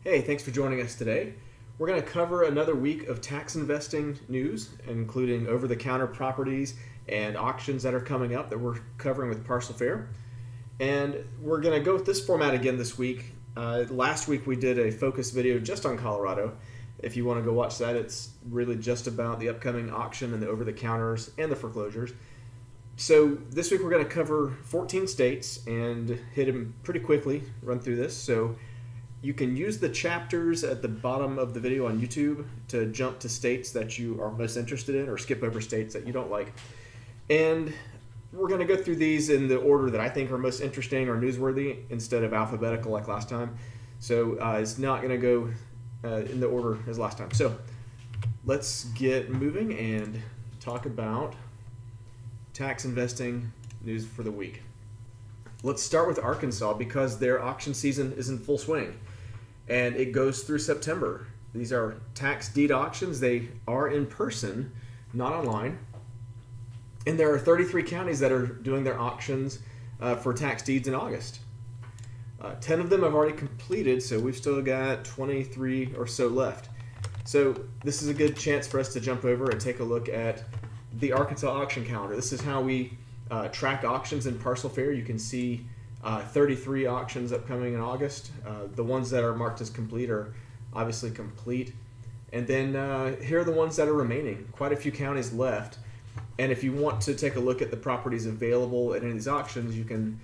Hey, thanks for joining us today. We're going to cover another week of tax investing news, including over-the-counter properties and auctions that are coming up that we're covering with Parcel Fair. And we're going to go with this format again this week. Last week we did a focus video just on Colorado. If you want to go watch that, it's really just about the upcoming auction and the over-the-counters and the foreclosures. So this week we're going to cover 14 states and hit them pretty quickly, run through this. So you can use the chapters at the bottom of the video on YouTube to jump to states that you are most interested in or skip over states that you don't like. And we're going to go through these in the order that I think are most interesting or newsworthy instead of alphabetical like last time. So it's not going to go in the order as last time. So let's get moving and talk about tax investing news for the week. Let's start with Arkansas because their auction season is in full swing and it goes through September. These are tax deed auctions. They are in person, not online. And there are 33 counties that are doing their auctions for tax deeds in August. 10 of them have already completed, so we've still got 23 or so left. So this is a good chance for us to jump over and take a look at the Arkansas auction calendar. This is how we track auctions in Parcel Fair. You can see 33 auctions upcoming in August. The ones that are marked as complete are obviously complete. And then here are the ones that are remaining. Quite a few counties left. And if you want to take a look at the properties available at any of these auctions, you can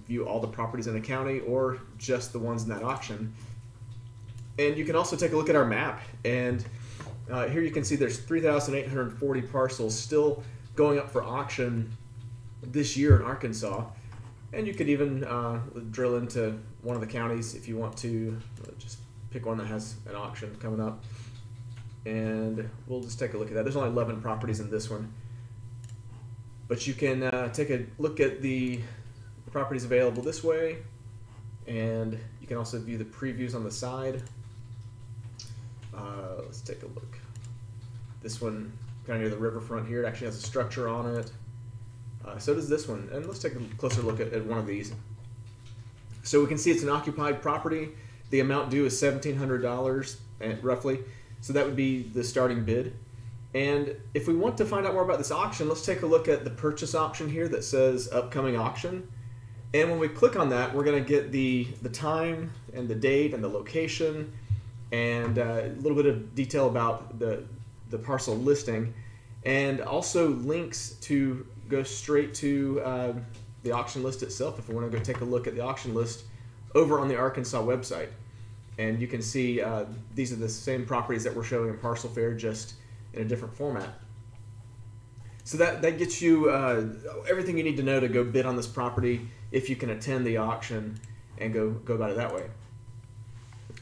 view all the properties in a county or just the ones in that auction. And you can also take a look at our map. And here you can see there's 3,840 parcels still going up for auction this year in Arkansas. And you could even drill into one of the counties if you want to. Just pick one that has an auction coming up. And we'll just take a look at that. There's only 11 properties in this one. But you can take a look at the properties available this way. And you can also view the previews on the side. Let's take a look. This one, kind of near the riverfront here, it actually has a structure on it. So does this one. And let's take a closer look at one of these. So we can see it's an occupied property. The amount due is $1,700 roughly. So that would be the starting bid. And if we want to find out more about this auction, let's take a look at the purchase option here that says upcoming auction. And when we click on that, we're going to get the time and the date and the location and a little bit of detail about the parcel listing, and also links to go straight to the auction list itself if we want to go take a look at the auction list over on the Arkansas website. And you can see these are the same properties that we're showing in Parcel Fair, just in a different format. So that gets you everything you need to know to go bid on this property if you can attend the auction and go about it that way.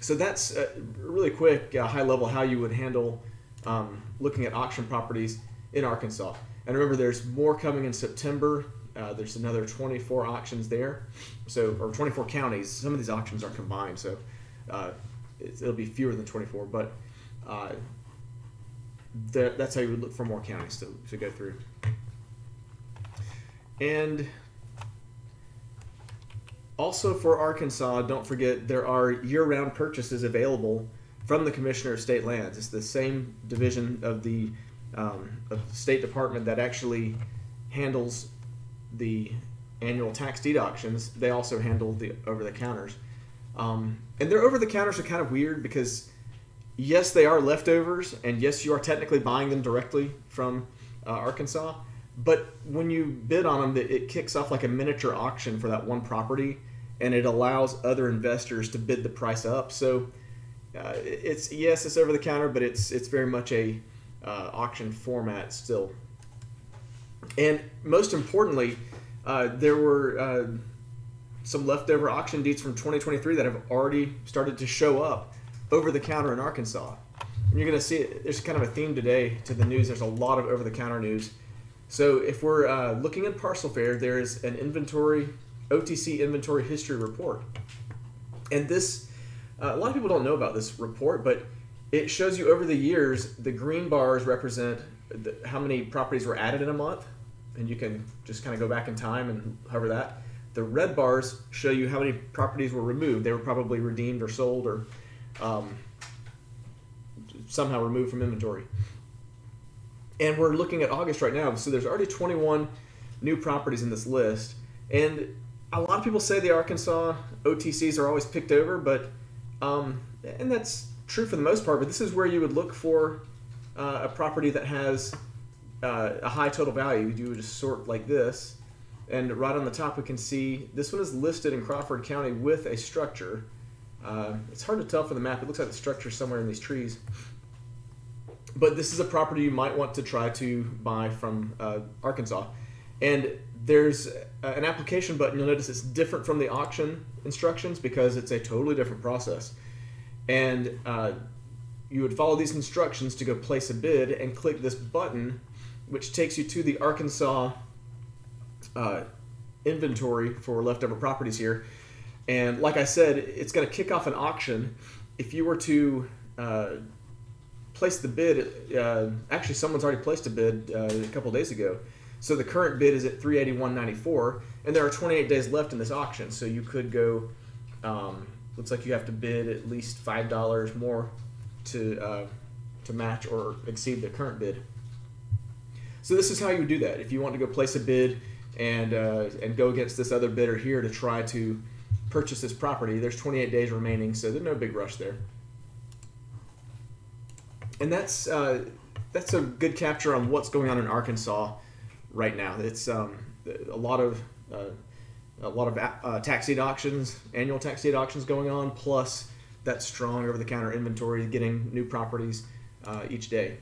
So that's really quick, high level, how you would handle looking at auction properties in Arkansas. And remember, there's more coming in September. There's another 24 auctions there, or 24 counties. Some of these auctions are combined, so it'll be fewer than 24. But that's how you would look for more counties to go through. And also for Arkansas, don't forget there are year-round purchases available from the Commissioner of State Lands. It's the same division of the State Department that actually handles the annual tax deed auctions. They also handle the over-the-counters. And their over-the-counters are kind of weird because, yes, they are leftovers, and yes, you are technically buying them directly from Arkansas. But when you bid on them, it kicks off like a miniature auction for that one property, and it allows other investors to bid the price up. So it's over the counter, but it's very much a auction format still. And most importantly, there were some leftover auction deeds from 2023 that have already started to show up over the counter in Arkansas. And you're going to see there's kind of a theme today to the news. There's a lot of over the counter news. So if we're looking at Parcel Fair, there's an OTC inventory history report. And this, a lot of people don't know about this report, but it shows you over the years, the green bars represent how many properties were added in a month. And you can just kind of go back in time and hover that. The red bars show you how many properties were removed. They were probably redeemed or sold or somehow removed from inventory. And we're looking at August right now, so there's already 21 new properties in this list. And a lot of people say the Arkansas OTCs are always picked over, but and that's true for the most part, but this is where you would look for a property that has a high total value. You would just sort like this, and right on the top we can see this one is listed in Crawford County with a structure. It's hard to tell from the map. It looks like the structure is somewhere in these trees. But this is a property you might want to try to buy from Arkansas. And there's an application button. You'll notice it's different from the auction instructions because it's a totally different process. And you would follow these instructions to go place a bid and click this button, which takes you to the Arkansas inventory for leftover properties here. And like I said, it's going to kick off an auction. If you were to place the bid, actually someone's already placed a bid a couple days ago. So the current bid is at $381.94, and there are 28 days left in this auction. So you could go, looks like you have to bid at least $5 more to match or exceed the current bid. So this is how you would do that. If you want to go place a bid and go against this other bidder here to try to purchase this property, there's 28 days remaining, so there's no big rush there. And that's a good capture on what's going on in Arkansas right now. It's a lot of tax deed auctions, annual tax deed auctions going on, plus that strong over-the-counter inventory, getting new properties each day.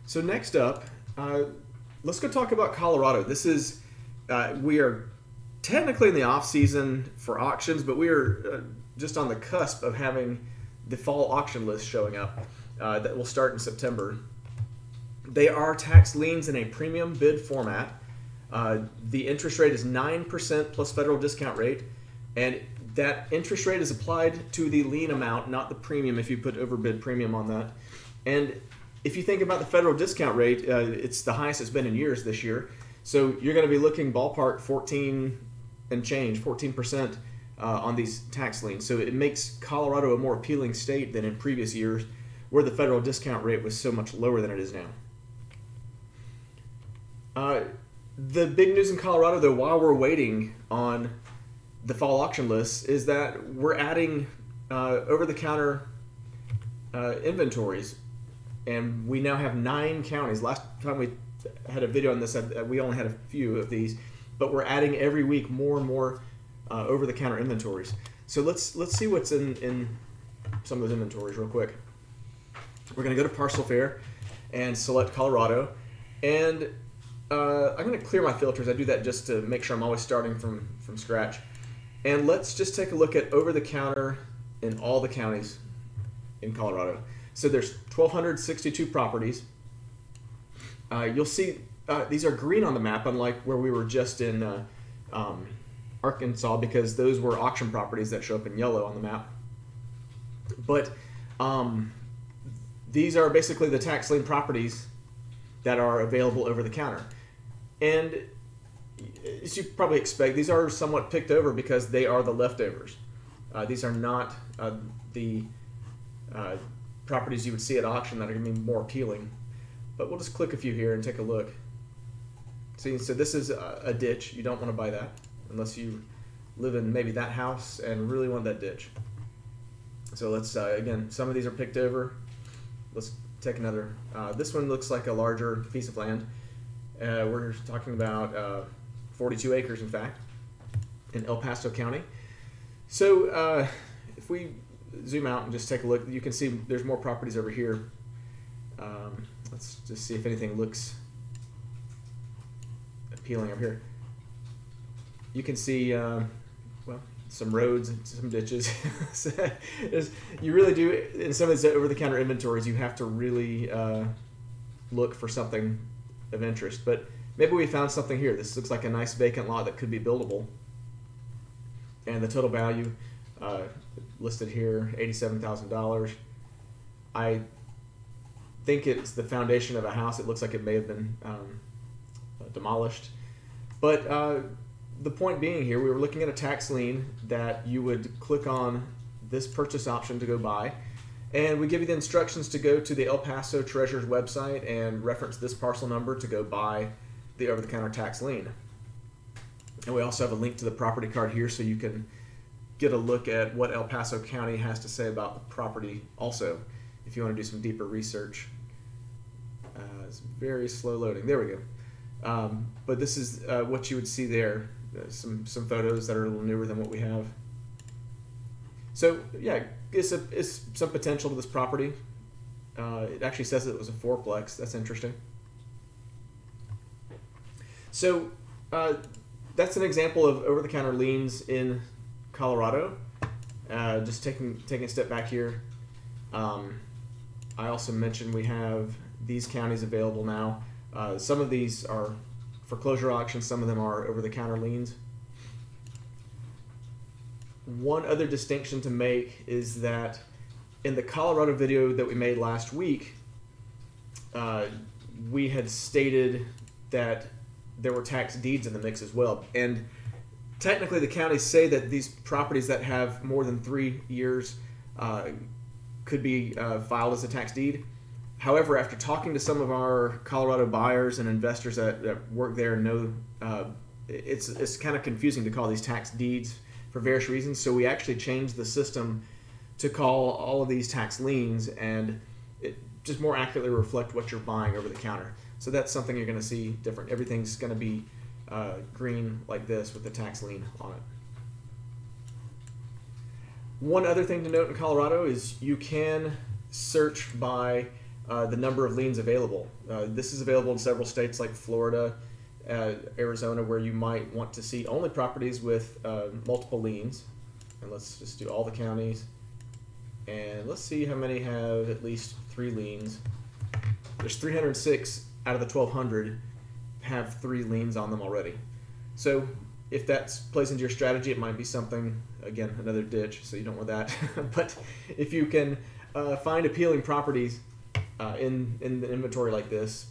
So next up, let's go talk about Colorado. This is we are technically in the off season for auctions, but we are just on the cusp of having the fall auction list showing up that will start in September. They are tax liens in a premium bid format. The interest rate is 9% plus federal discount rate, and that interest rate is applied to the lien amount, not the premium if you put overbid premium on that. And if you think about the federal discount rate, it's the highest it's been in years this year. So you're going to be looking ballpark 14% on these tax liens. So it makes Colorado a more appealing state than in previous years where the federal discount rate was so much lower than it is now. The big news in Colorado, though, while we're waiting on the fall auction list, is that we're adding over-the-counter inventories. And we now have 9 counties. Last time we had a video on this, we only had a few of these, but we're adding every week more and more over-the-counter inventories. So let's see what's in some of those inventories real quick. We're going to go to Parcel Fair and select Colorado, and I'm going to clear my filters. I do that just to make sure I'm always starting from scratch. And let's just take a look at over-the-counter in all the counties in Colorado. So there's 1,262 properties. You'll see these are green on the map, unlike where we were just in Arkansas, because those were auction properties that show up in yellow on the map. But these are basically the tax lien properties that are available over the counter. And as you probably expect, these are somewhat picked over because they are the leftovers. These are not the properties you would see at auction that are going to be more appealing. But we'll just click a few here and take a look. See, so this is a ditch. You don't want to buy that unless you live in maybe that house and really want that ditch. So let's, again, some of these are picked over. Let's take another. This one looks like a larger piece of land. We're talking about 42 acres, in fact, in El Paso County. So if we zoom out and just take a look, you can see there's more properties over here. Let's just see if anything looks appealing over here. You can see, well, some roads and some ditches. You really do, in some of these over-the-counter inventories, you have to really look for something of interest. But maybe we found something here. This looks like a nice vacant lot that could be buildable. And the total value listed here, $87,000. I think it's the foundation of a house. It looks like it may have been demolished. But the point being here, we were looking at a tax lien that you would click on this purchase option to go buy, and we give you the instructions to go to the El Paso Treasurer's website and reference this parcel number to go buy the over-the-counter tax lien. And we also have a link to the property card here so you can get a look at what El Paso County has to say about the property also, if you want to do some deeper research. It's very slow loading. There we go. But this is what you would see there. Some photos that are a little newer than what we have. So yeah, it's some potential to this property. It actually says it was a fourplex. That's interesting. So that's an example of over-the-counter liens in Colorado. Just taking a step back here. I also mentioned we have these counties available now. Some of these are foreclosure auctions, some of them are over-the-counter liens. One other distinction to make is that in the Colorado video that we made last week, we had stated that there were tax deeds in the mix as well. And technically the counties say that these properties that have more than 3 years could be filed as a tax deed. However, after talking to some of our Colorado buyers and investors that work there and know, it's kind of confusing to call these tax deeds for various reasons. So we actually changed the system to call all of these tax liens and it just more accurately reflect what you're buying over the counter. So that's something you're going to see different. Everything's going to be green like this with the tax lien on it. One other thing to note in Colorado is you can search by the number of liens available. This is available in several states like Florida, Arizona, where you might want to see only properties with multiple liens. And let's just do all the counties. And let's see how many have at least 3 liens. There's 306 out of the 1,200 have 3 liens on them already. So if that plays into your strategy, it might be something, again, another ditch, so you don't want that. But if you can find appealing properties in the inventory like this,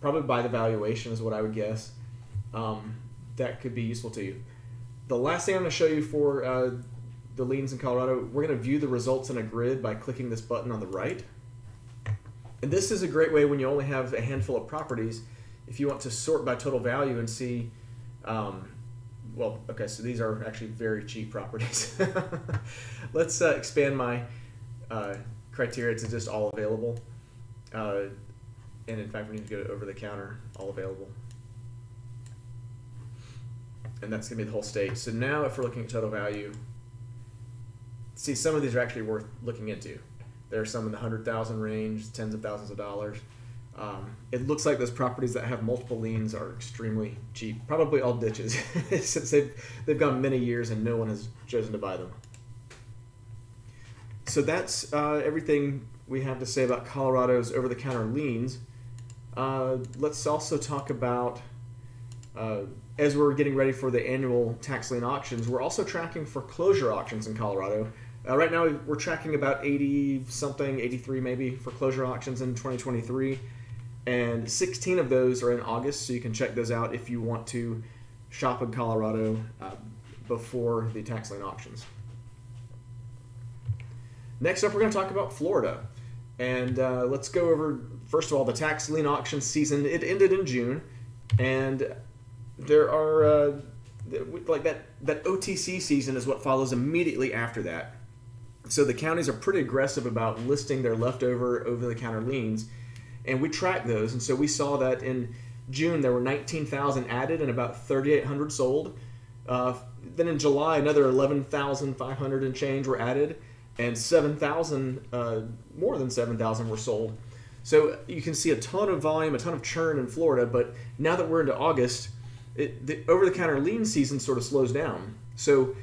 probably by the valuation is what I would guess, that could be useful to you. The last thing I'm going to show you for the liens in Colorado, we're going to view the results in a grid by clicking this button on the right. And this is a great way when you only have a handful of properties, if you want to sort by total value and see, well, okay, so these are actually very cheap properties. Let's expand my criteria to just all available. And in fact, we need to go to over the counter, all available. And that's going to be the whole state. So now if we're looking at total value, see, some of these are actually worth looking into. There are some in the 100,000 range, tens of thousands of dollars. It looks like those properties that have multiple liens are extremely cheap, probably all ditches, since they've gone many years and no one has chosen to buy them. So that's everything we have to say about Colorado's over-the-counter liens. Let's also talk about, as we're getting ready for the annual tax lien auctions, we're also tracking foreclosure auctions in Colorado. Right now we're tracking about 80-something, 83 maybe, foreclosure auctions in 2023. And 16 of those are in August, so you can check those out if you want to shop in Colorado before the tax lien auctions. Next up, we're going to talk about Florida. And let's go over, first of all, the tax lien auction season. It ended in June, and there are, like that OTC season is what follows immediately after that. So the counties are pretty aggressive about listing their leftover over-the-counter liens, and we track those. And so we saw that in June there were 19,000 added and about 3,800 sold. Then in July another 11,500 and change were added, and 7,000, more than 7,000 were sold. So you can see a ton of volume, a ton of churn in Florida. But now that we're into August, the over-the-counter lien season sort of slows down. So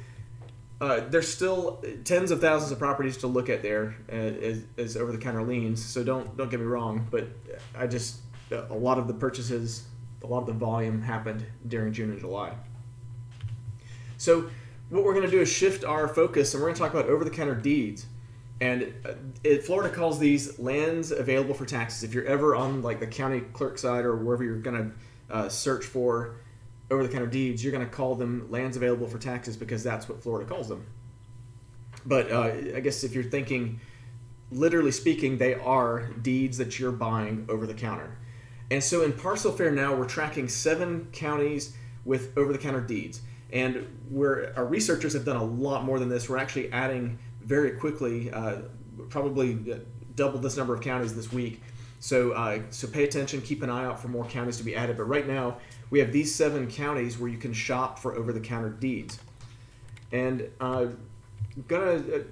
there's still tens of thousands of properties to look at there as over-the-counter liens. So don't get me wrong, but a lot of the purchases, a lot of the volume happened during June and July. So what we're going to do is shift our focus, and we're going to talk about over-the-counter deeds. And Florida calls these lands available for taxes. If you're ever on like the county clerk side or wherever you're going to search for over-the-counter deeds, you're going to call them lands available for taxes because that's what Florida calls them. But I guess if you're thinking, literally speaking, they are deeds that you're buying over the counter. And so in Parcel Fair now, we're tracking 7 counties with over-the-counter deeds. And our researchers have done a lot more than this. We're actually adding very quickly, probably double this number of counties this week. So pay attention, keep an eye out for more counties to be added. But right now, we have these 7 counties where you can shop for over-the-counter deeds. And I'm going to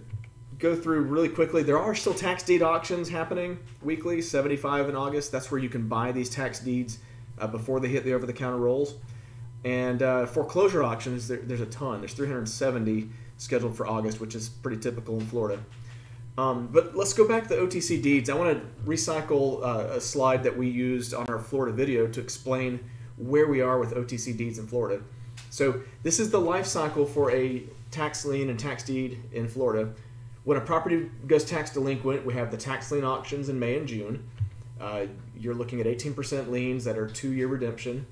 go through really quickly. There are still tax deed auctions happening weekly, 75 in August. That's where you can buy these tax deeds before they hit the over-the-counter rolls. And foreclosure auctions, there's a ton. There's 370 scheduled for August, which is pretty typical in Florida. But let's go back to the OTC deeds. I want to recycle a slide that we used on our Florida video to explain where we are with OTC deeds in Florida. So this is the life cycle for a tax lien and tax deed in Florida. When a property goes tax delinquent, we have the tax lien auctions in May and June. You're looking at 18% liens that are 2-year redemption.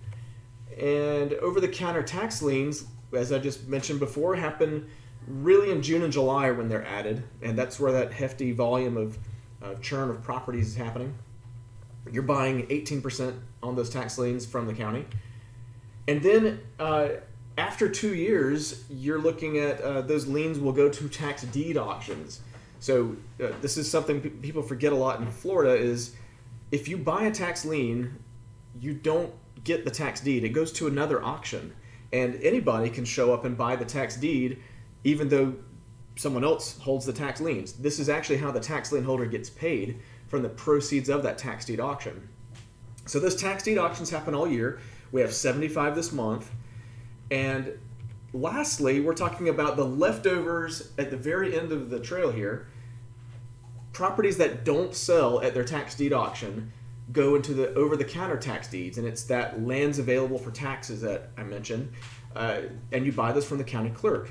And over-the-counter tax liens, as I just mentioned before, happen really in June and July when they're added, and that's where that hefty volume of churn of properties is happening. You're buying 18% on those tax liens from the county. And then after 2 years, you're looking at those liens will go to tax deed auctions. So this is something people forget a lot in Florida is if you buy a tax lien, you don't get the tax deed. It goes to another auction. And anybody can show up and buy the tax deed even though someone else holds the tax liens. This is actually how the tax lien holder gets paid from the proceeds of that tax deed auction. So those tax deed auctions happen all year. We have 75 this month. And lastly, we're talking about the leftovers at the very end of the trail here. Properties that don't sell at their tax deed auction go into the over-the-counter tax deeds, and it's that lands available for taxes that I mentioned, and you buy those from the county clerk.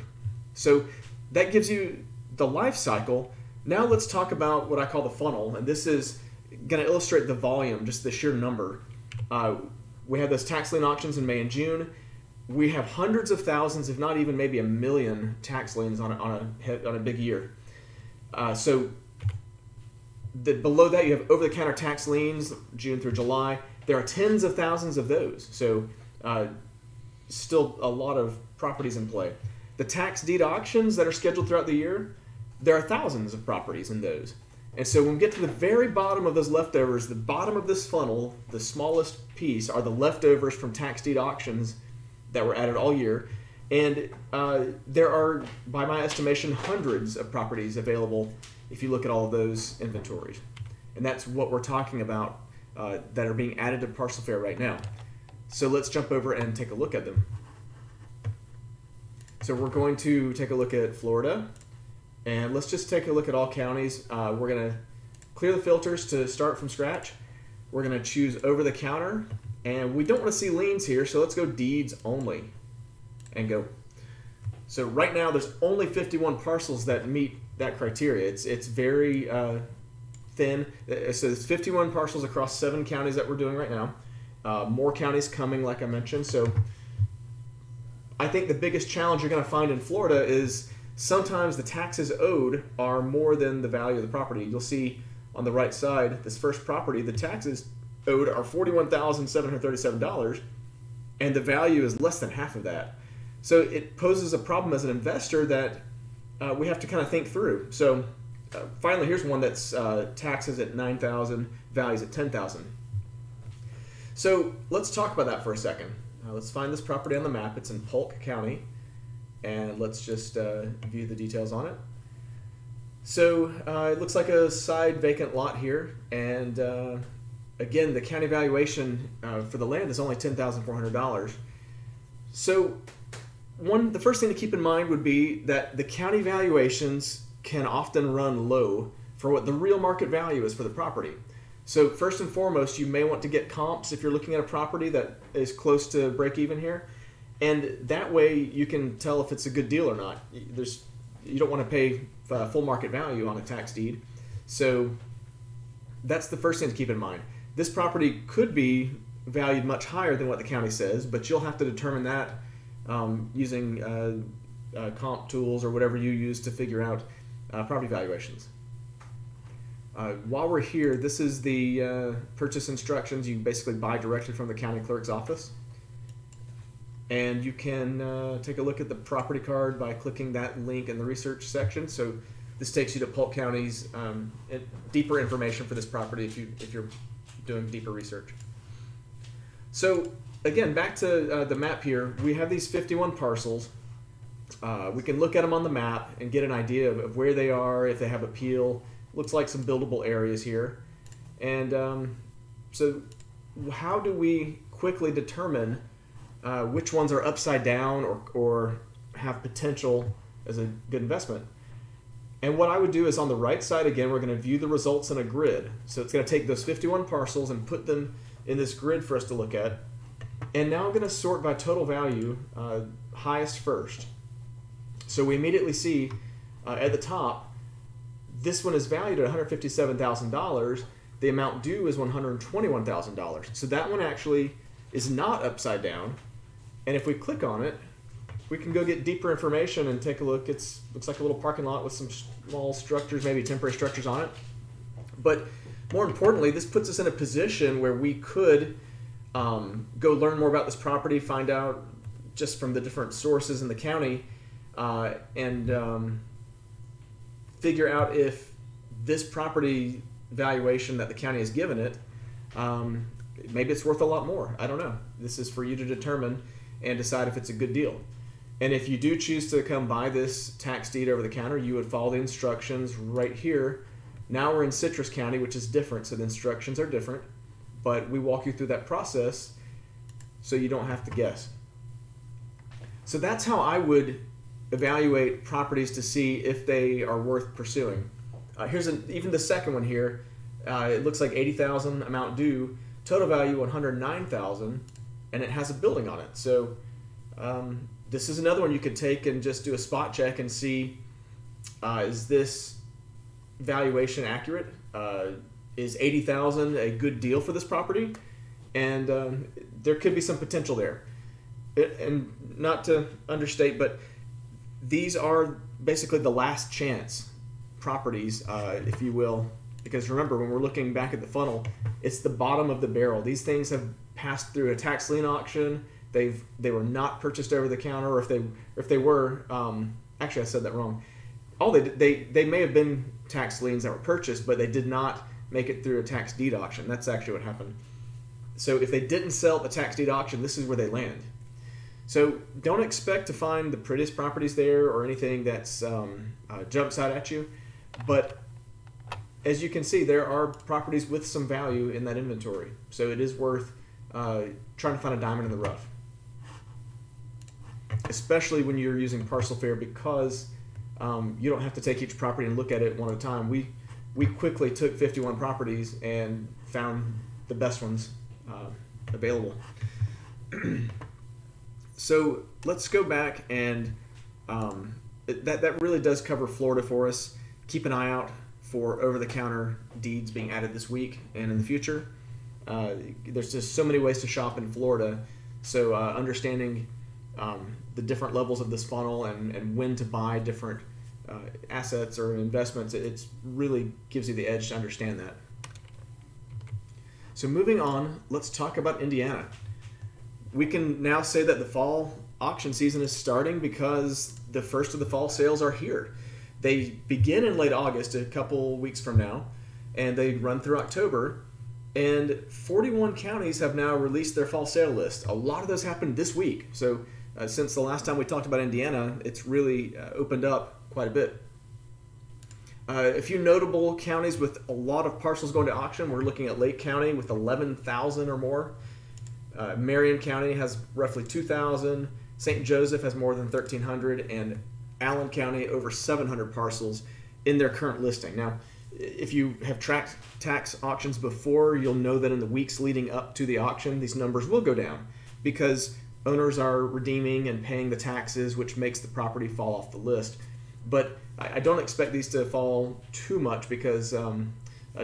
So that gives you the life cycle. Now let's talk about what I call the funnel, and this is going to illustrate the volume, just the sheer number. We have those tax lien auctions in May and June. We have hundreds of thousands, if not even maybe 1 million tax liens on a big year. Below that, you have over-the-counter tax liens, June through July. There are tens of thousands of those, so still a lot of properties in play. The tax deed auctions that are scheduled throughout the year, there are thousands of properties in those. And so when we get to the very bottom of those leftovers, the bottom of this funnel, the smallest piece, are the leftovers from tax deed auctions that were added all year. And there are, by my estimation, hundreds of properties available if you look at all of those inventories. And that's what we're talking about that are being added to Parcel Fair right now. So let's jump over and take a look at them. So we're going to take a look at Florida, and let's just take a look at all counties. We're going to clear the filters to start from scratch. We're going to choose over-the-counter, and we don't want to see liens here, so let's go deeds only and go. So right now there's only 51 parcels that meet that criteria. It's very thin. So there's 51 parcels across 7 counties that we're doing right now. More counties coming, like I mentioned. So I think the biggest challenge you're going to find in Florida is sometimes the taxes owed are more than the value of the property. You'll see on the right side, this first property, the taxes owed are $41,737, and the value is less than half of that. So it poses a problem as an investor that we have to kind of think through. So finally, here's one that's taxes at $9,000, values at $10,000. So let's talk about that for a second. Let's find this property on the map. It's in Polk County, and let's just view the details on it. So it looks like a side vacant lot here, and again, the county valuation for the land is only $10,400. So the first thing to keep in mind would be that the county valuations can often run low for what the real market value is for the property. So first and foremost, you may want to get comps if you're looking at a property that is close to break even here. And that way you can tell if it's a good deal or not. You don't want to pay full market value on a tax deed. So that's the first thing to keep in mind. This property could be valued much higher than what the county says, but you'll have to determine that using comp tools or whatever you use to figure out property valuations. While we're here, this is the purchase instructions. You basically buy directly from the county clerk's office. And you can take a look at the property card by clicking that link in the research section. So this takes you to Polk County's deeper information for this property if you're doing deeper research. So again, back to the map here, we have these 51 parcels. We can look at them on the map and get an idea of where they are, if they have appeal. Looks like some buildable areas here. And so how do we quickly determine which ones are upside down or have potential as a good investment? And what I would do is on the right side, again, we're going to view the results in a grid. So it's going to take those 51 parcels and put them in this grid for us to look at. And now I'm going to sort by total value, highest first. So we immediately see at the top, this one is valued at $157,000. The amount due is $121,000. So that one actually is not upside down. And if we click on it, we can go get deeper information and take a look. It looks like a little parking lot with some small structures, maybe temporary structures on it. But more importantly, this puts us in a position where we could go learn more about this property, find out just from the different sources in the county, and figure out if this property valuation that the county has given it, maybe it's worth a lot more. I don't know. This is for you to determine and decide if it's a good deal. And if you do choose to come buy this tax deed over the counter, you would follow the instructions right here. Now we're in Citrus County, which is different, so the instructions are different, but we walk you through that process so you don't have to guess. So that's how I would evaluate properties to see if they are worth pursuing. Here's even the second one here. It looks like $80,000 amount due, total value $109,000, and it has a building on it. So this is another one you could take and just do a spot check and see, is this valuation accurate? Is $80,000 a good deal for this property? And there could be some potential there. And not to understate, but these are basically the last chance properties, if you will, because remember, when we're looking back at the funnel, it's the bottom of the barrel. These things have passed through a tax lien auction. They were not purchased over the counter, or if they were, actually I said that wrong. They may have been tax liens that were purchased, but they did not make it through a tax deed auction. That's actually what happened. So if they didn't sell at the tax deed auction, this is where they land. So don't expect to find the prettiest properties there or anything that's jumps out at you. But as you can see, there are properties with some value in that inventory. So it is worth trying to find a diamond in the rough, especially when you're using Parcel Fair, because you don't have to take each property and look at it one at a time. We quickly took 51 properties and found the best ones available. So let's go back and that really does cover Florida for us. Keep an eye out for over-the-counter deeds being added this week and in the future. There's just so many ways to shop in Florida, so understanding the different levels of this funnel and when to buy different assets or investments, it really gives you the edge to understand that. So moving on, let's talk about Indiana. We can now say that the fall auction season is starting because the first of the fall sales are here. They begin in late August, a couple weeks from now, and they run through October. And 41 counties have now released their fall sale list. A lot of those happened this week. So since the last time we talked about Indiana, it's really opened up quite a bit. A few notable counties with a lot of parcels going to auction. We're looking at Lake County with 11,000 or more. Marion County has roughly 2,000. St. Joseph has more than 1,300, and Allen County over 700 parcels in their current listing. Now, if you have tracked tax auctions before, you'll know that in the weeks leading up to the auction, these numbers will go down because owners are redeeming and paying the taxes, which makes the property fall off the list. But I don't expect these to fall too much because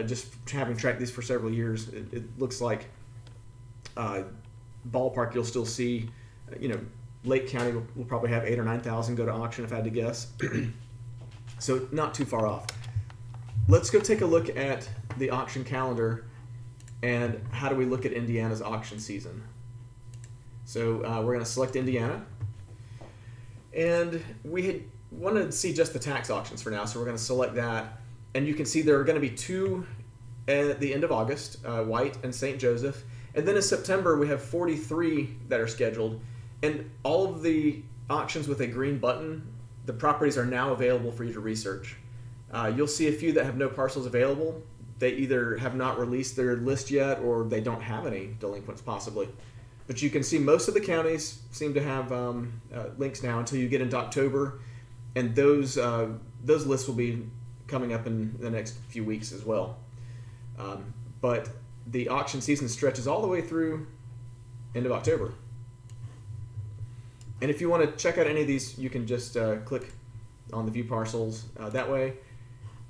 just having tracked these for several years, it looks like Ballpark, you'll still see, Lake County will probably have 8,000 or 9,000 go to auction if I had to guess. So not too far off. Let's go take a look at the auction calendar and how do we look at Indiana's auction season. So we're going to select Indiana, and we wanted to see just the tax auctions for now, so we're going to select that. And you can see there are going to be 2 at the end of August, White and St. Joseph. And then in September, we have 43 that are scheduled. And all of the auctions with a green button, the properties are now available for you to research. You'll see a few that have no parcels available. They either have not released their list yet or they don't have any delinquents possibly. But you can see most of the counties seem to have links now until you get into October. And those lists will be coming up in the next few weeks as well. But the auction season stretches all the way through end of October. And if you want to check out any of these, you can just click on the view parcels that way.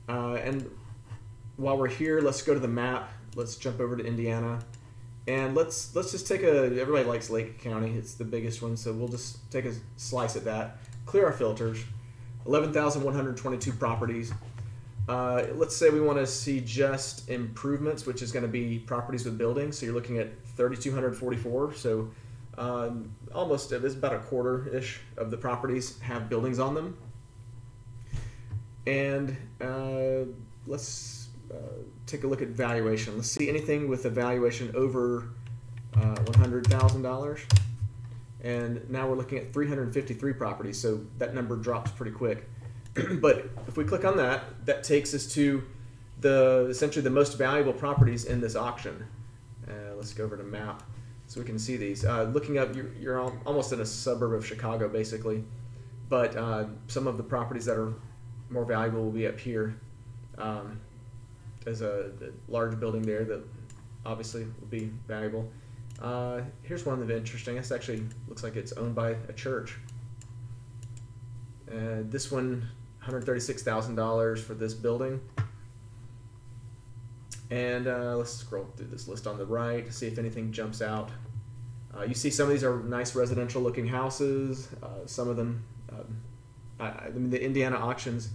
And while we're here, let's go to the map. Let's jump over to Indiana. And let's just take everybody likes Lake County. It's the biggest one, so we'll just take a slice at that. Clear our filters. 11,122 properties. Let's say we want to see just improvements, which is going to be properties with buildings. So you're looking at 3,244. So almost, it's about a quarter-ish of the properties have buildings on them. And let's take a look at valuation. Let's see anything with a valuation over $100,000. And now we're looking at 353 properties, so that number drops pretty quick. But if we click on that, that takes us to essentially the most valuable properties in this auction. Let's go over to map so we can see these. Looking up, you're almost in a suburb of Chicago, basically. But some of the properties that are more valuable will be up here. There's a large building there that obviously will be valuable. Here's one that's interesting. This actually looks like it's owned by a church. This one, $136,000 for this building. And let's scroll through this list on the right to see if anything jumps out. You see some of these are nice residential looking houses. Some of them, I mean, the Indiana auctions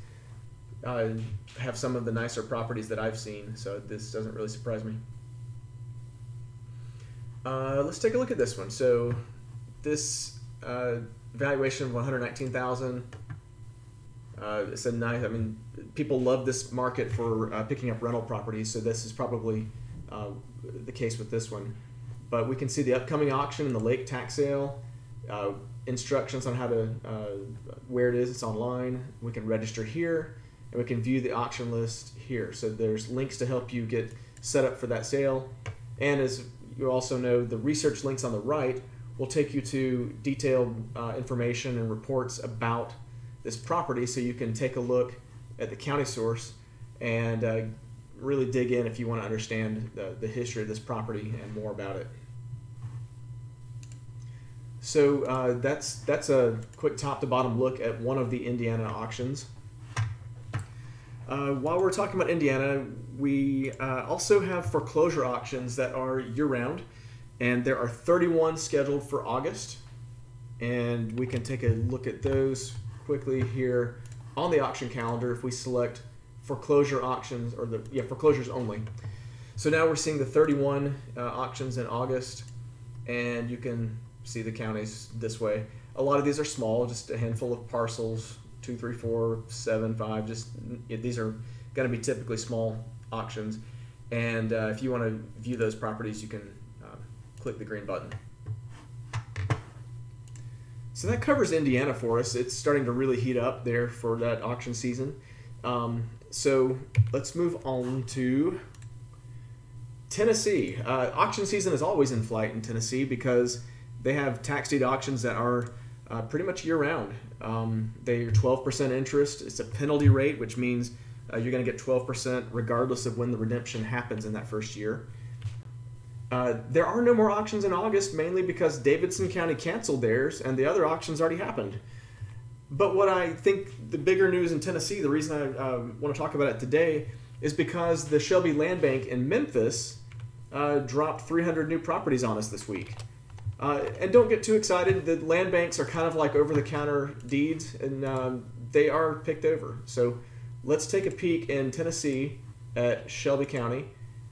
have some of the nicer properties that I've seen, so this doesn't really surprise me. Let's take a look at this one. So this valuation of $119,000. It's a nice. I mean, people love this market for picking up rental properties, so this is probably the case with this one. But we can see the upcoming auction and the lake tax sale. Instructions on how to where it is. It's online. We can register here, and we can view the auction list here. So there's links to help you get set up for that sale. And as you also know, the research links on the right will take you to detailed information and reports about this property, so you can take a look at the county source and really dig in if you want to understand the history of this property and more about it. So that's a quick top to bottom look at one of the Indiana auctions. While we're talking about Indiana, we also have foreclosure auctions that are year-round, and there are 31 scheduled for August, and we can take a look at those quickly here on the auction calendar if we select foreclosure auctions, or foreclosures only. So now we're seeing the 31 auctions in August, and you can see the counties this way. A lot of these are small, just a handful of parcels, 2, 3, 4, 7, 5. These are going to be typically small auctions, and if you want to view those properties, you can click the green button. So that covers Indiana for us. It's starting to really heat up there for that auction season. So let's move on to Tennessee. Auction season is always in flight in Tennessee because they have tax deed auctions that are pretty much year-round. They are 12% interest. It's a penalty rate, which means you're going to get 12% regardless of when the redemption happens in that first year. There are no more auctions in August, mainly because Davidson County canceled theirs and the other auctions already happened. But what I think the bigger news in Tennessee, the reason I want to talk about it today, is because the Shelby Land Bank in Memphis dropped 300 new properties on us this week. And don't get too excited. The land banks are kind of like over-the-counter deeds, and they are picked over. So let's take a peek in Tennessee at Shelby County,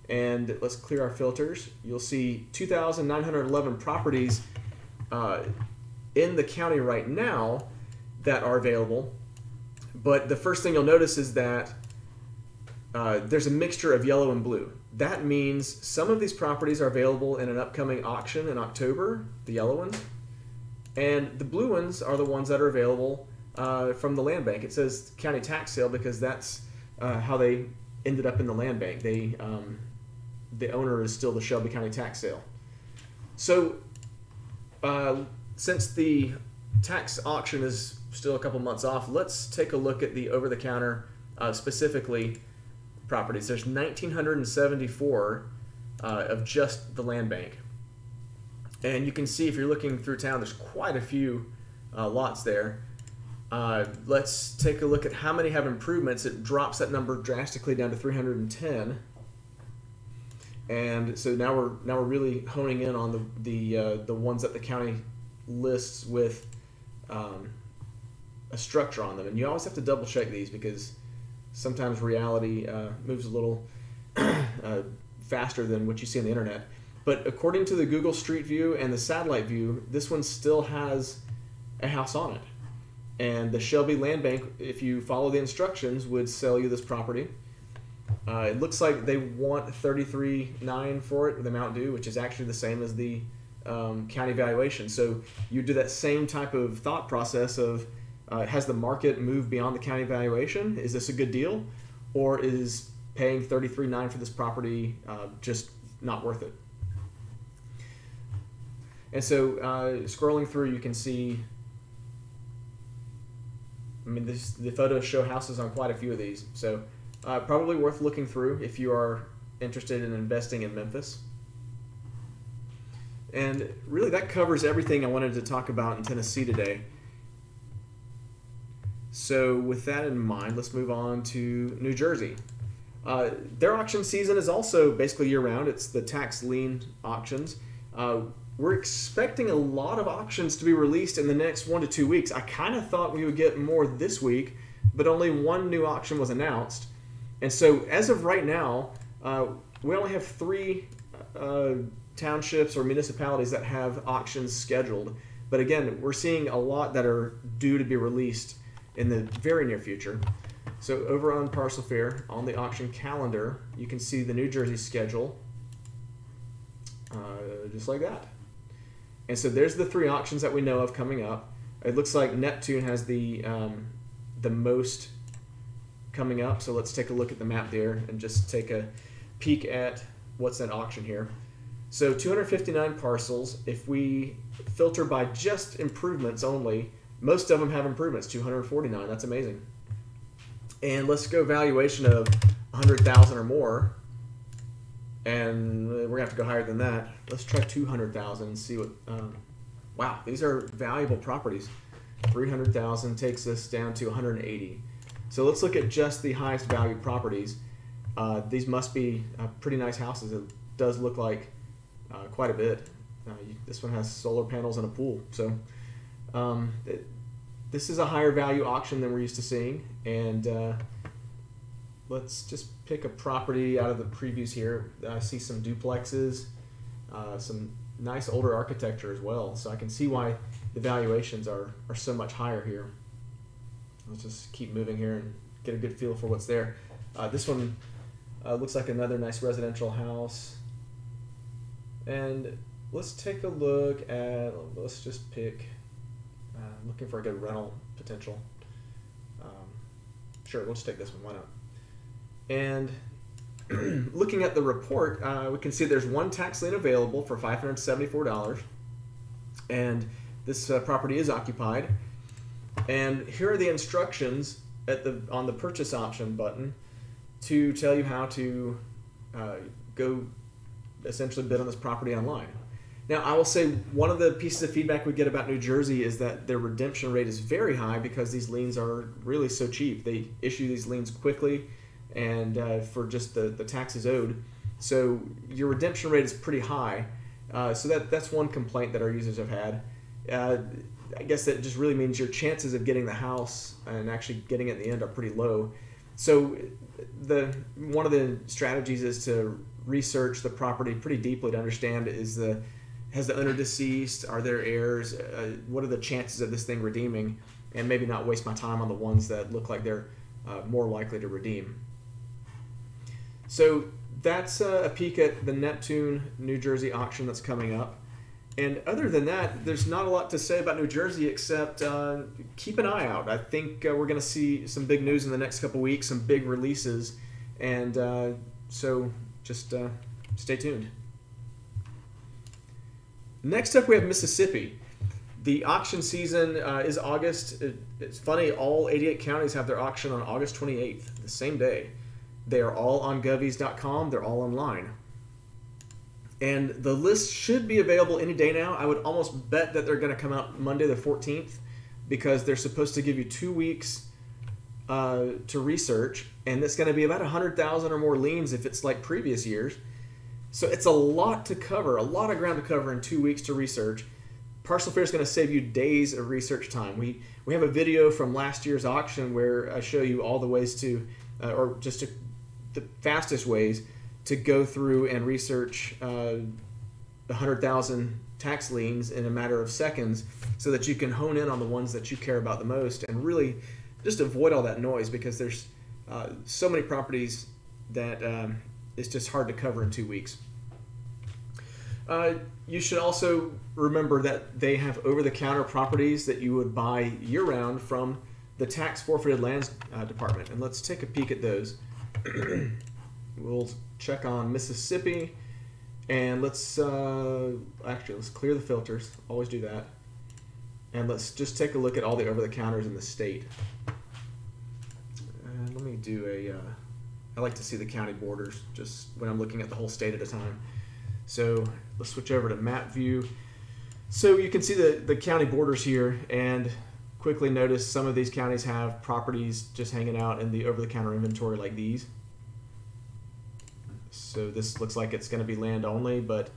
and let's clear our filters. You'll see 2,911 properties in the county right now that are available. But the first thing you'll notice is that there's a mixture of yellow and blue. That means some of these properties are available in an upcoming auction in October, the yellow ones, and the blue ones are the ones that are available from the land bank. It says county tax sale because that's how they ended up in the land bank. The owner is still the Shelby County tax sale. So since the tax auction is still a couple months off, let's take a look at the over-the-counter specifically properties. There's 1,974 of just the land bank. And you can see if you're looking through town, there's quite a few lots there. Let's take a look at how many have improvements. It drops that number drastically down to 310. And so now we're really honing in on the ones that the county lists with a structure on them. And you always have to double check these because sometimes reality moves a little faster than what you see on the internet. But according to the Google Street View and the satellite view, this one still has a house on it. And the Shelby Land Bank, if you follow the instructions, would sell you this property. It looks like they want $33,900 for it, the amount due, which is actually the same as the county valuation. So you do that same type of thought process of has the market moved beyond the county valuation? Is this a good deal? Or is paying $33,900 for this property just not worth it? And so scrolling through, you can see, I mean, the photos show houses on quite a few of these. So probably worth looking through if you are interested in investing in Memphis. And really that covers everything I wanted to talk about in Tennessee today. So with that in mind, let's move on to New Jersey. Their auction season is also basically year-round. It's the tax lien auctions. We're expecting a lot of auctions to be released in the next 1 to 2 weeks. I kind of thought we would get more this week, but only one new auction was announced. And so as of right now, we only have 3 townships or municipalities that have auctions scheduled. But again, we're seeing a lot that are due to be released in the very near future. So over on Parcel Fair, on the auction calendar, you can see the New Jersey schedule, just like that. And so there's the 3 auctions that we know of coming up. It looks like Neptune has the most coming up. So let's take a look at the map there and just take a peek at what's at auction here. So 259 parcels. If we filter by just improvements only, most of them have improvements, 249. That's amazing. And let's go valuation of 100,000 or more. And we're going to have to go higher than that. Let's try 200,000 and see what... wow, these are valuable properties. 300,000 takes us down to 180. So let's look at just the highest value properties. These must be pretty nice houses. It does look like quite a bit. This one has solar panels and a pool. So this is a higher value auction than we're used to seeing. And let's just pick a property out of the previews here. I see some duplexes, some nice older architecture as well. So I can see why the valuations are so much higher here. Let's just keep moving here and get a good feel for what's there. This one looks like another nice residential house. And let's take a look at, let's just pick, looking for a good rental potential. Sure, we'll just take this one, why not? And looking at the report, we can see there's one tax lien available for $574. And this property is occupied. And here are the instructions at on the purchase option button to tell you how to go essentially bid on this property online. Now, I will say one of the pieces of feedback we get about New Jersey is that their redemption rate is very high because these liens are really so cheap. They issue these liens quickly and for just the taxes owed. So your redemption rate is pretty high. So that's one complaint that our users have had. I guess that just really means your chances of getting the house and actually getting it in the end are pretty low. So one of the strategies is to research the property pretty deeply to understand has the owner deceased, are there heirs, what are the chances of this thing redeeming, and maybe not waste my time on the ones that look like they're more likely to redeem. So that's a peek at the Neptune, New Jersey auction that's coming up. And other than that, there's not a lot to say about New Jersey except keep an eye out. I think we're going to see some big news in the next couple weeks, some big releases, and so just stay tuned. Next up, we have Mississippi. The auction season is August. It's funny, all 88 counties have their auction on August 28th, the same day. They are all on govies.com. They're all online. And the list should be available any day now. I would almost bet that they're going to come out Monday the 14th because they're supposed to give you 2 weeks to research. And it's going to be about 100,000 or more liens if it's like previous years. So it's a lot to cover, a lot of ground to cover in 2 weeks to research. Parcel Fair is going to save you days of research time. We have a video from last year's auction where I show you all the ways to, the fastest ways to go through and research 100,000 tax liens in a matter of seconds so that you can hone in on the ones that you care about the most and really just avoid all that noise because there's so many properties that it's just hard to cover in 2 weeks. You should also remember that they have over-the-counter properties that you would buy year-round from the tax forfeited lands department. And let's take a peek at those. We'll check on Mississippi, and let's clear the filters. Always do that. And let's just take a look at all the over-the-counters in the state. And let me do I like to see the county borders just when I'm looking at the whole state at a time. So let's switch over to map view. So you can see the county borders here, and quickly notice some of these counties have properties just hanging out in the over-the-counter inventory like these. So this looks like it's going to be land only, but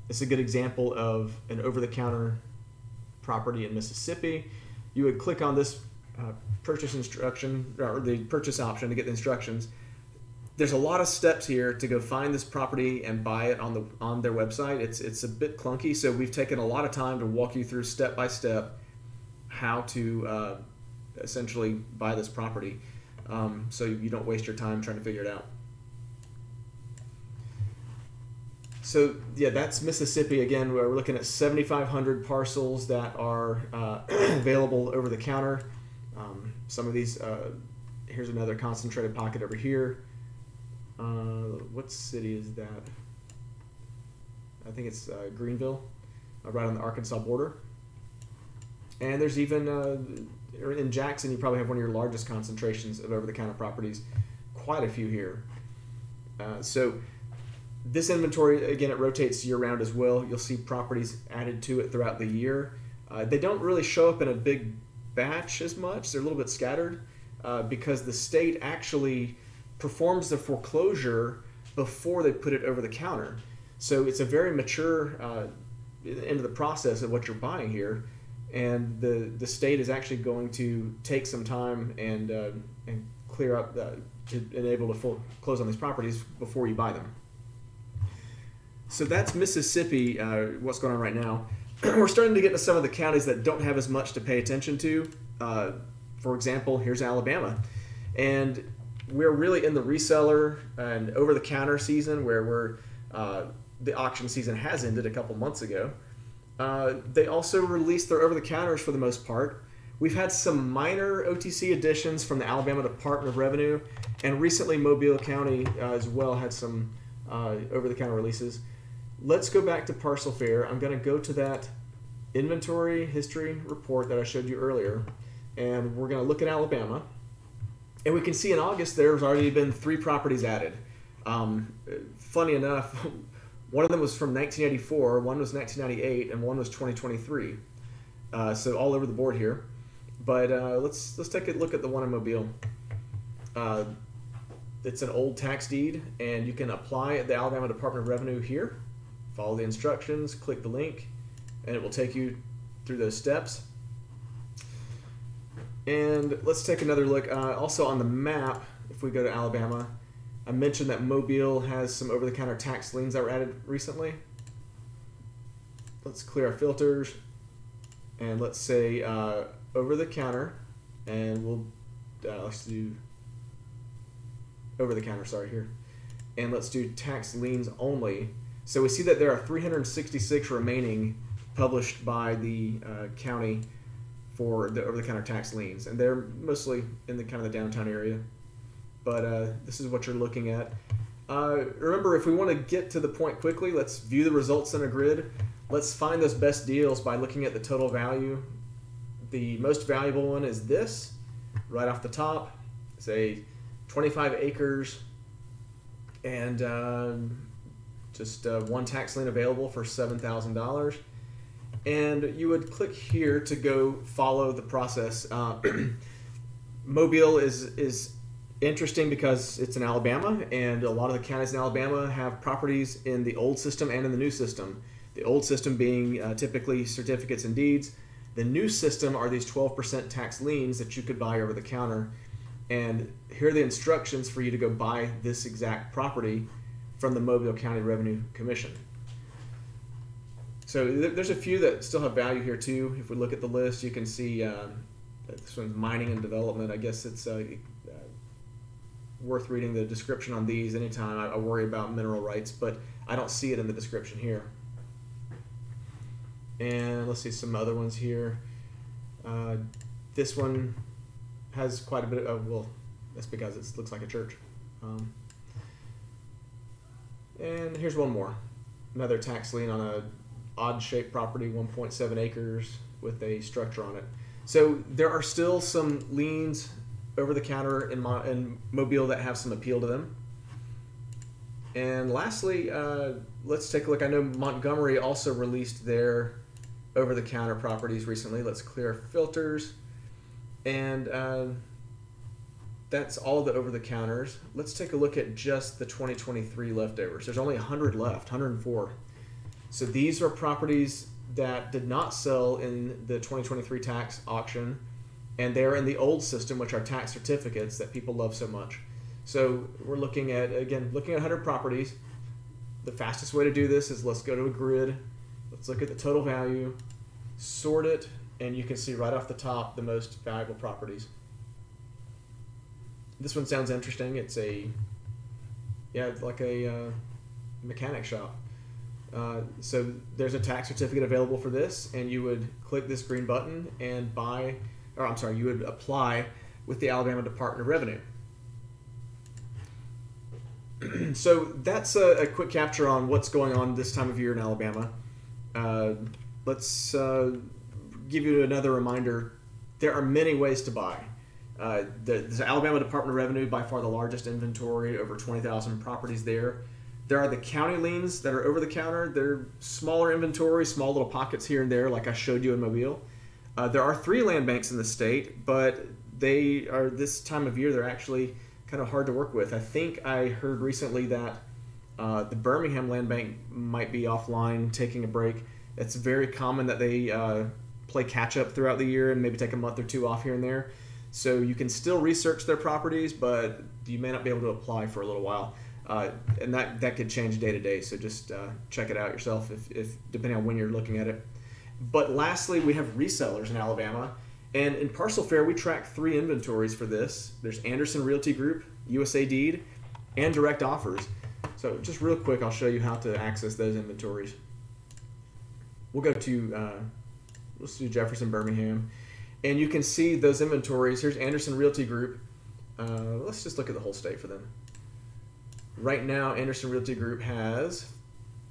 it's a good example of an over-the-counter property in Mississippi. You would click on this purchase instruction or the purchase option to get the instructions. There's a lot of steps here to go find this property and buy it on their website. It's a bit clunky, so we've taken a lot of time to walk you through step by step how to essentially buy this property, so you don't waste your time trying to figure it out. So yeah, that's Mississippi. Again, we're looking at 7,500 parcels that are available over the counter. Some of these, here's another concentrated pocket over here. What city is that? I think it's Greenville, right on the Arkansas border. And there's even in Jackson, you probably have one of your largest concentrations of over-the-counter properties. Quite a few here. So this inventory, again, it rotates year-round as well. You'll see properties added to it throughout the year. They don't really show up in a big batch as much. They're a little bit scattered because the state actually performs the foreclosure before they put it over the counter. So it's a very mature end of the process of what you're buying here, and the state is actually going to take some time and clear up to enable to foreclose on these properties before you buy them. So that's Mississippi, what's going on right now. We're starting to get to some of the counties that don't have as much to pay attention to. For example, here's Alabama. And we're really in the reseller and over-the-counter season where the auction season has ended a couple months ago. They also released their over-the-counters for the most part. We've had some minor OTC additions from the Alabama Department of Revenue, and recently Mobile County as well had some over-the-counter releases. Let's go back to Parcel Fair. I'm going to go to that inventory history report that I showed you earlier, and we're going to look at Alabama. And we can see in August there's already been 3 properties added. Funny enough, one of them was from 1984, one was 1998, and one was 2023. So all over the board here. But let's take a look at the one in Mobile. It's an old tax deed, and you can apply at the Alabama Department of Revenue here. Follow the instructions, click the link, and it will take you through those steps. And let's take another look. Also on the map, if we go to Alabama, I mentioned that Mobile has some over-the-counter tax liens that were added recently. Let's clear our filters, and let's say over-the-counter, and we'll let's do over-the-counter, sorry, here. And let's do tax liens only. So we see that there are 366 remaining published by the county for the over-the-counter tax liens, and they're mostly in the kind of the downtown area. But this is what you're looking at. Remember, if we want to get to the point quickly, let's view the results in a grid. Let's find those best deals by looking at the total value. The most valuable one is this, right off the top. Say 25 acres and just one tax lien available for $7,000. And you would click here to go follow the process. Mobile is interesting because it's in Alabama, and a lot of the counties in Alabama have properties in the old system and in the new system. The old system being typically certificates and deeds. The new system are these 12% tax liens that you could buy over the counter. And here are the instructions for you to go buy this exact property from the Mobile County Revenue Commission. So there's a few that still have value here too. If we look at the list, you can see this one's mining and development. I guess it's worth reading the description on these anytime I worry about mineral rights, but I don't see it in the description here. And let's see some other ones here. This one has quite a bit of, well, that's because it looks like a church. And here's one more. Another tax lien on a odd-shaped property, 1.7 acres with a structure on it. So there are still some liens over the counter in Mobile that have some appeal to them. And lastly, let's take a look. I know Montgomery also released their over-the-counter properties recently. Let's clear our filters. And that's all the over-the-counters. Let's take a look at just the 2023 leftovers. There's only 100 left, 104. So these are properties that did not sell in the 2023 tax auction, and they're in the old system, which are tax certificates that people love so much. So we're looking at, again, looking at 100 properties. The fastest way to do this is let's go to a grid. Let's look at the total value, sort it, and you can see right off the top the most valuable properties. This one sounds interesting. It's a, yeah, it's like a mechanic shop. So there's a tax certificate available for this, and you would click this green button and buy, or I'm sorry, you would apply with the Alabama Department of Revenue. So that's a quick capture on what's going on this time of year in Alabama. Let's give you another reminder. There are many ways to buy. The Alabama Department of Revenue, by far the largest inventory, over 20,000 properties there. There are the county liens that are over the counter. They're smaller inventory, small little pockets here and there, like I showed you in Mobile. There are 3 land banks in the state, but they are, this time of year, they're actually kind of hard to work with. I think I heard recently that the Birmingham Land Bank might be offline, taking a break. It's very common that they play catch up throughout the year and maybe take a month or 2 off here and there. So you can still research their properties, but you may not be able to apply for a little while. And that could change day to day, so just check it out yourself if depending on when you're looking at it. But lastly, we have resellers in Alabama, and in Parcel Fair we track 3 inventories for this. There's Anderson Realty Group, USA Deed, and Direct Offers. So just real quick, I'll show you how to access those inventories. We'll go to let's do Jefferson Birmingham, and you can see those inventories. Here's Anderson Realty Group. Let's just look at the whole state for them. Right now, Anderson Realty Group has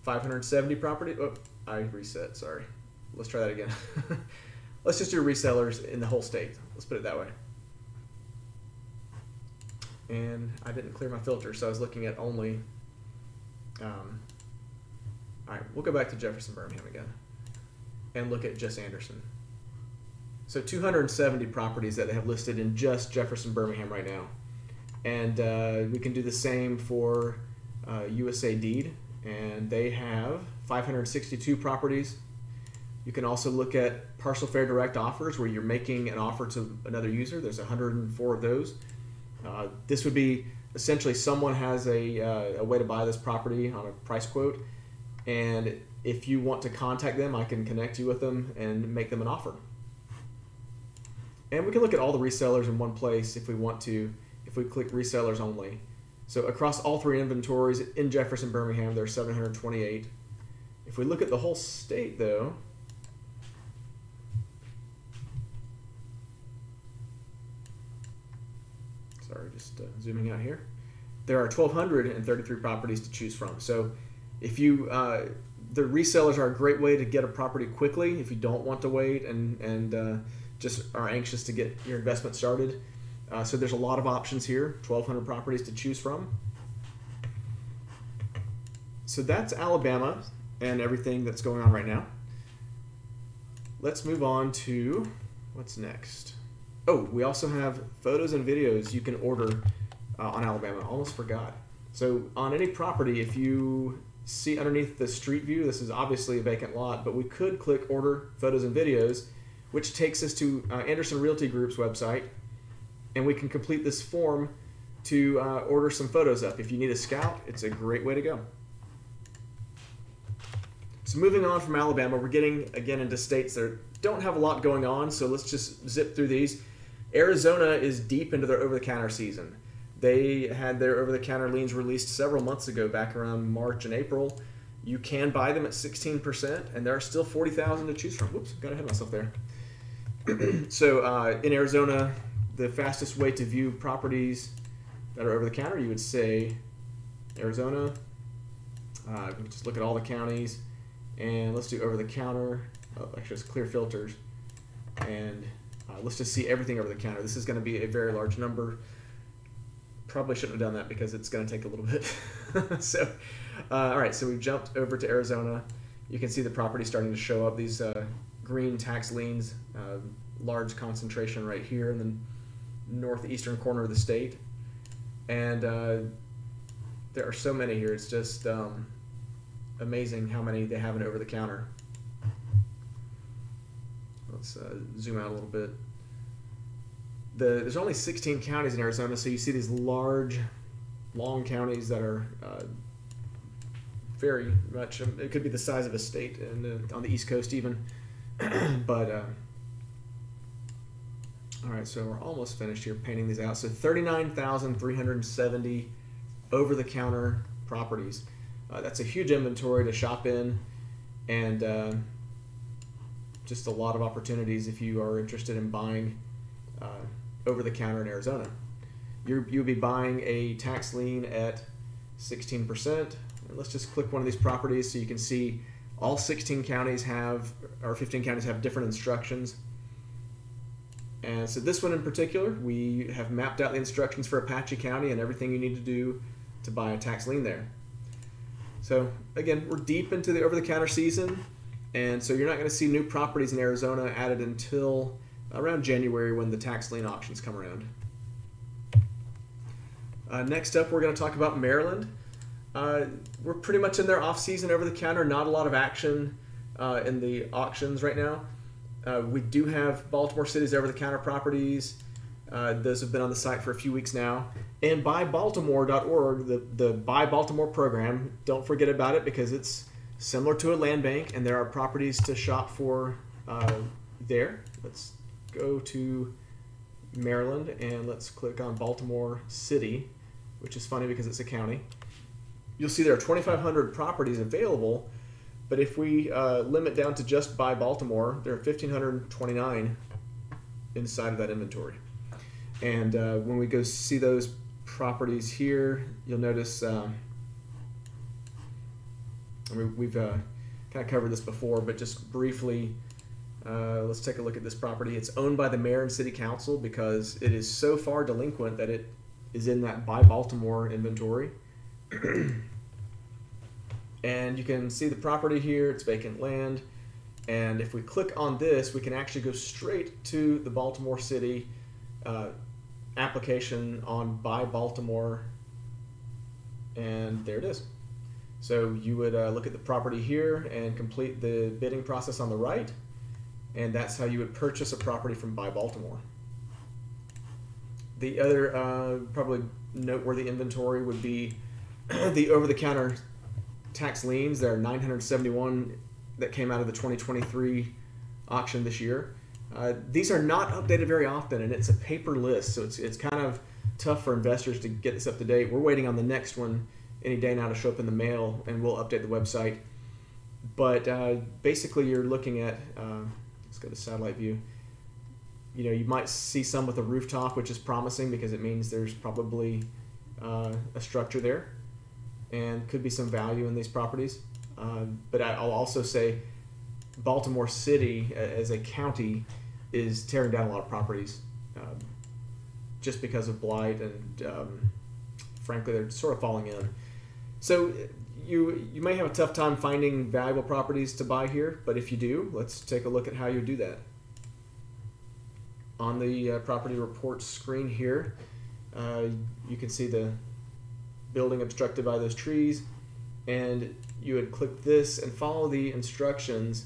570 property. Oh, I reset, sorry. Let's try that again. Let's just do resellers in the whole state. Let's put it that way. And I didn't clear my filter, so I was looking at only... all right, we'll go back to Jefferson Birmingham again and look at just Anderson. So 270 properties that they have listed in just Jefferson Birmingham right now. And we can do the same for USA Deed, and they have 562 properties. You can also look at Parcel Fair Direct offers, where you're making an offer to another user. There's 104 of those. This would be essentially someone has a way to buy this property on a price quote, and if you want to contact them, I can connect you with them and make them an offer. And we can look at all the resellers in one place if we want to, if we click resellers only. So across all three inventories in Jefferson, Birmingham, there are 728. If we look at the whole state, though, sorry, just zooming out here, there are 1,233 properties to choose from. So if you, the resellers are a great way to get a property quickly if you don't want to wait and just are anxious to get your investment started. So there's a lot of options here, 1,200 properties to choose from. So that's Alabama and everything that's going on right now. Let's move on to what's next. Oh, we also have photos and videos you can order on Alabama. Almost forgot. So on any property, if you see underneath the street view, this is obviously a vacant lot, but we could click order photos and videos, which takes us to Anderson Realty Group's website, and we can complete this form to order some photos up. If you need a scout, it's a great way to go. So moving on from Alabama, we're getting again into states that don't have a lot going on, so let's just zip through these. Arizona is deep into their over-the-counter season. They had their over-the-counter liens released several months ago, back around March and April. You can buy them at 16%, and there are still 40,000 to choose from. Whoops, got ahead of myself there. So in Arizona, the fastest way to view properties that are over-the-counter, you would say Arizona. We can just look at all the counties, and let's do over-the-counter. Oh, actually, it's clear filters, and let's just see everything over the counter. This is going to be a very large number. Probably shouldn't have done that because it's going to take a little bit. So, all right, so we've jumped over to Arizona. You can see the property starting to show up. These green tax liens, large concentration right here in the northeastern corner of the state. And there are so many here. It's just amazing how many they have in over the counter. Let's zoom out a little bit. There's only 16 counties in Arizona, so you see these large, long counties that are very much, it could be the size of a state on the East Coast even. But, all right, so we're almost finished here painting these out. So 39,370 over-the-counter properties. That's a huge inventory to shop in, and just a lot of opportunities if you are interested in buying over the counter in Arizona. You'll be buying a tax lien at 16%. And let's just click one of these properties so you can see all 16 counties have, or 15 counties have different instructions. And so this one in particular, we have mapped out the instructions for Apache County and everything you need to do to buy a tax lien there. So again, we're deep into the over-the-counter season, and so you're not going to see new properties in Arizona added until around January when the tax lien auctions come around. Next up, we're going to talk about Maryland. We're pretty much in their off-season over-the-counter. Not a lot of action in the auctions right now. We do have Baltimore City's over-the-counter properties. Those have been on the site for a few weeks now. And buybaltimore.org, the Buy Baltimore program, don't forget about it because it's similar to a land bank, and there are properties to shop for there. Let's go to Maryland, and let's click on Baltimore City, which is funny because it's a county. You'll see there are 2,500 properties available, but if we limit down to just Buy Baltimore, there are 1,529 inside of that inventory. And when we go see those properties here, you'll notice we've kind of covered this before, but just briefly, let's take a look at this property. It's owned by the mayor and city council because it is so far delinquent that it is in that Buy Baltimore inventory. And you can see the property here. It's vacant land. And if we click on this, we can actually go straight to the Baltimore City application on Buy Baltimore, and there it is. So you would look at the property here and complete the bidding process on the right, and that's how you would purchase a property from Buy Baltimore. The other probably noteworthy inventory would be the over-the-counter tax liens. There are 971 that came out of the 2023 auction this year. These are not updated very often, and it's a paper list, so it's kind of tough for investors to get this up to date. We're waiting on the next one any day now to show up in the mail, and we'll update the website. But basically, you're looking at, let's go to satellite view. You know, you might see some with a rooftop, which is promising because it means there's probably a structure there, and could be some value in these properties. But I'll also say Baltimore City as a county is tearing down a lot of properties just because of blight, and frankly, they're sort of falling in. So you may have a tough time finding valuable properties to buy here, but if you do, let's take a look at how you do that. On the property report screen here, you can see the building obstructed by those trees, and you would click this and follow the instructions.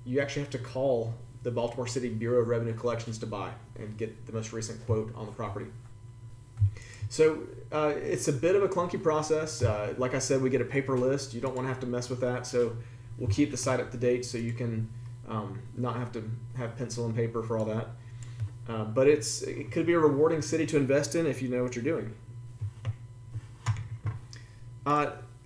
You actually have to call the Baltimore City Bureau of Revenue Collections to buy and get the most recent quote on the property. So it's a bit of a clunky process. Like I said, we get a paper list. You don't want to have to mess with that, so we'll keep the site up to date so you can not have to have pencil and paper for all that. But it could be a rewarding city to invest in if you know what you're doing.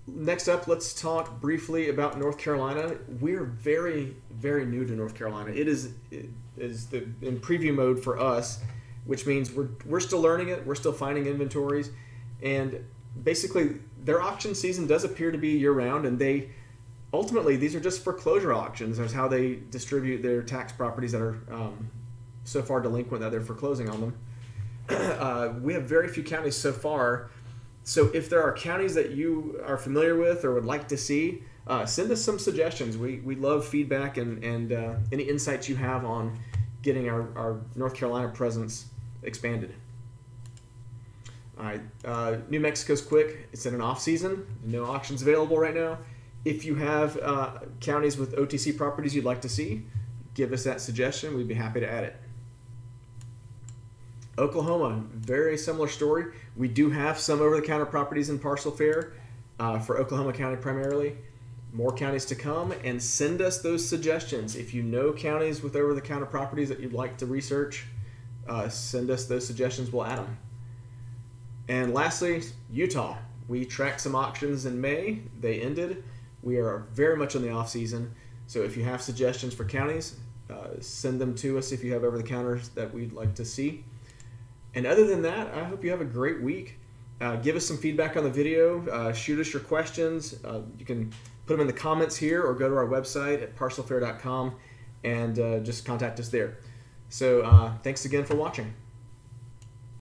Next up, let's talk briefly about North Carolina. We're very, very new to North Carolina. It is in preview mode for us, which means we're still learning it. We're still finding inventories, and basically their auction season does appear to be year-round. And ultimately these are just foreclosure auctions. That's how they distribute their tax properties that are so far delinquent that they're foreclosing on them. We have very few counties so far. So if there are counties that you are familiar with or would like to see, send us some suggestions. We love feedback and any insights you have on getting our North Carolina presence expanded. All right, New Mexico's quick. It's in an off season. No auctions available right now. If you have counties with OTC properties you'd like to see, give us that suggestion. We'd be happy to add it. Oklahoma, very similar story. We do have some over-the-counter properties in Parcel Fair for Oklahoma County primarily. More counties to come, and send us those suggestions. If you know counties with over-the-counter properties that you'd like to research, send us those suggestions. We'll add them. And lastly, Utah. We tracked some auctions in May. They ended. We are very much in the off season. So if you have suggestions for counties, send them to us if you have over-the-counters that we'd like to see. And other than that, I hope you have a great week. Give us some feedback on the video. Shoot us your questions. You can put them in the comments here or go to our website at parcelfair.com and just contact us there. So thanks again for watching.